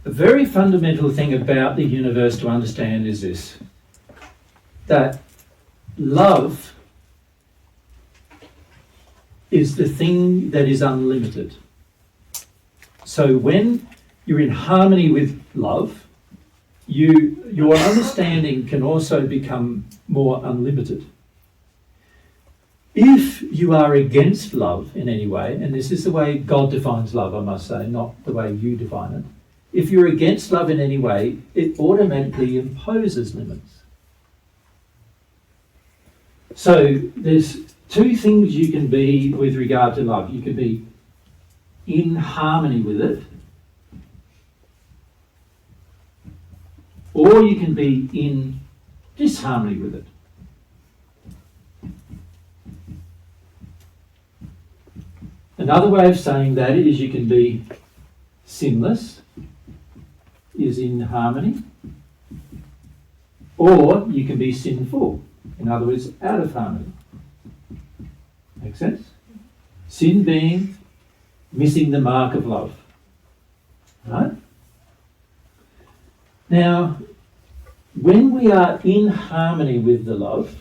A very fundamental thing about the universe to understand is this, that love is the thing that is unlimited. So when you're in harmony with love, your understanding can also become more unlimited. If you are against love in any way, and this is the way God defines love, I must say, not the way you define it. If you're against love in any way, it automatically imposes limits. So there's two things you can be with regard to love. You can be in harmony with it, or you can be in disharmony with it. Another way of saying that is you can be sinless, is in harmony, or you can be sinful, in other words, out of harmony. Make sense? Sin being missing the mark of love. Right? Now, when we are in harmony with the love,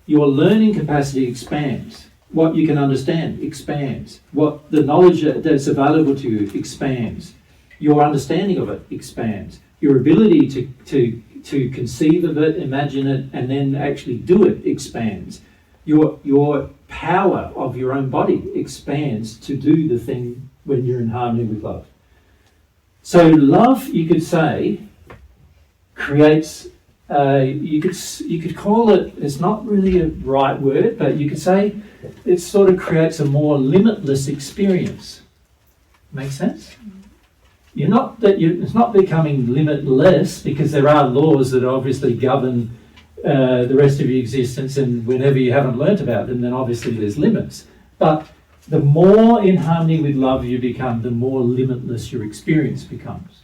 your learning capacity expands. What you can understand expands. What the knowledge that's available to you expands. Your understanding of it expands. Your ability to conceive of it, imagine it, and then actually do it expands. Your power of your own body expands to do the thing when you're in harmony with love. So love, you could say, creates, you could call it, it's not really a right word, but you could say it sort of creates a more limitless experience. Make sense? It's not becoming limitless, because there are laws that obviously govern the rest of your existence, and whenever you haven't learnt about them, then obviously there's limits. But the more in harmony with love you become, the more limitless your experience becomes.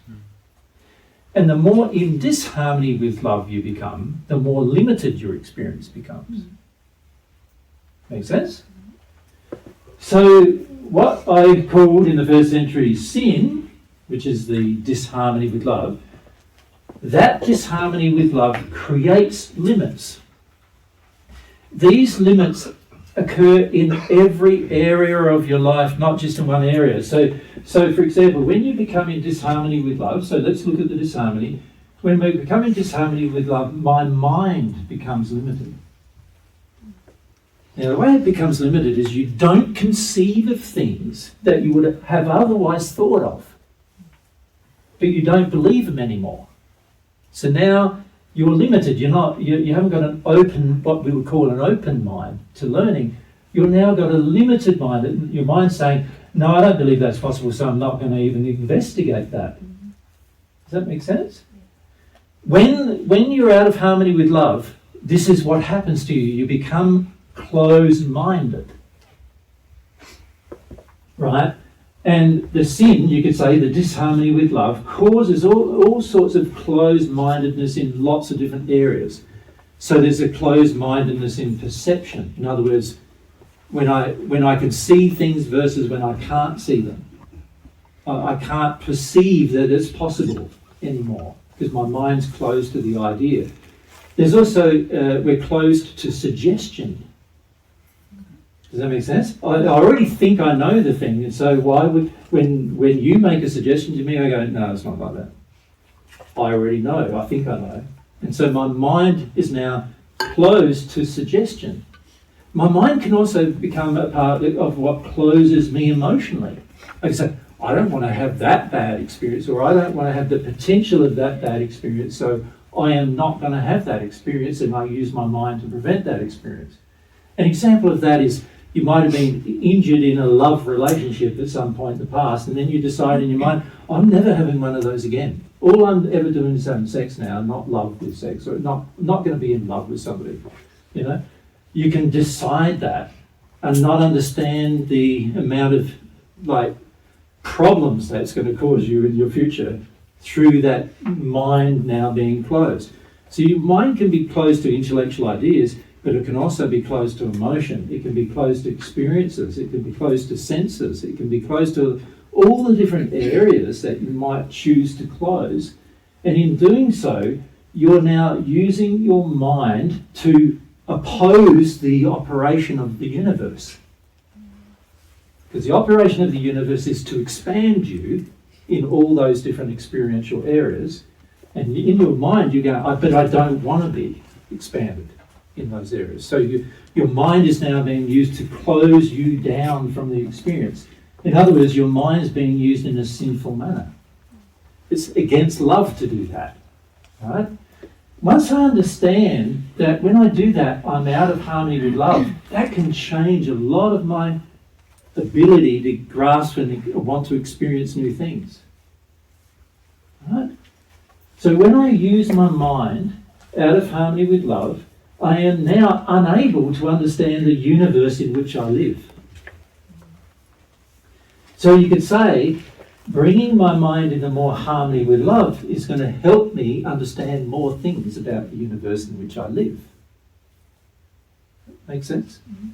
And the more in disharmony with love you become, the more limited your experience becomes. Make sense? So what I called in the first century sin, which is the disharmony with love, that disharmony with love creates limits. These limits occur in every area of your life, not just in one area. So for example, when you become in disharmony with love, so let's look at the disharmony. When we become in disharmony with love, my mind becomes limited. Now, the way it becomes limited is you don't conceive of things that you would have otherwise thought of, but you don't believe them anymore. So now you're limited. You haven't got an open, what we would call an open mind to learning. You've now got a limited mind. Your mind's saying, no, I don't believe that's possible, so I'm not going to even investigate that. Does that make sense? When you're out of harmony with love, this is what happens to you. You become closed-minded. Right? And the sin, you could say, the disharmony with love, causes all sorts of closed-mindedness in lots of different areas. So there's a closed-mindedness in perception. In other words, when I can see things versus when I can't see them. I can't perceive that it's possible anymore because my mind's closed to the idea. There's also, we're closed to suggestion. Does that make sense? I already think I know the thing, and so why would, when you make a suggestion to me, I go, no, it's not like that. I already know, I think I know. And so my mind is now closed to suggestion. My mind can also become a part of what closes me emotionally. I can say, I don't want to have that bad experience, or I don't want to have the potential of that bad experience, so I am not going to have that experience, and I use my mind to prevent that experience. An example of that is, you might have been injured in a love relationship at some point in the past, and then you decide in your mind, I'm never having one of those again. All I'm ever doing is having sex now, not love with sex, or not going to be in love with somebody. You know, you can decide that and not understand the amount of problems that's going to cause you in your future through that mind now being closed. So your mind can be closed to intellectual ideas, but it can also be closed to emotion. It can be closed to experiences. It can be closed to senses. It can be closed to all the different areas that you might choose to close. And in doing so, you're now using your mind to oppose the operation of the universe. Because the operation of the universe is to expand you in all those different experiential areas. And in your mind, you go, but I don't want to be expanded in those areas. So your mind is now being used to close you down from the experience. In other words, your mind is being used in a sinful manner. It's against love to do that. Right? Once I understand that when I do that, I'm out of harmony with love, that can change a lot of my ability to grasp and want to experience new things. Right? So when I use my mind out of harmony with love, I am now unable to understand the universe in which I live. So you could say, bringing my mind into more harmony with love is going to help me understand more things about the universe in which I live. Make sense? Mm-hmm.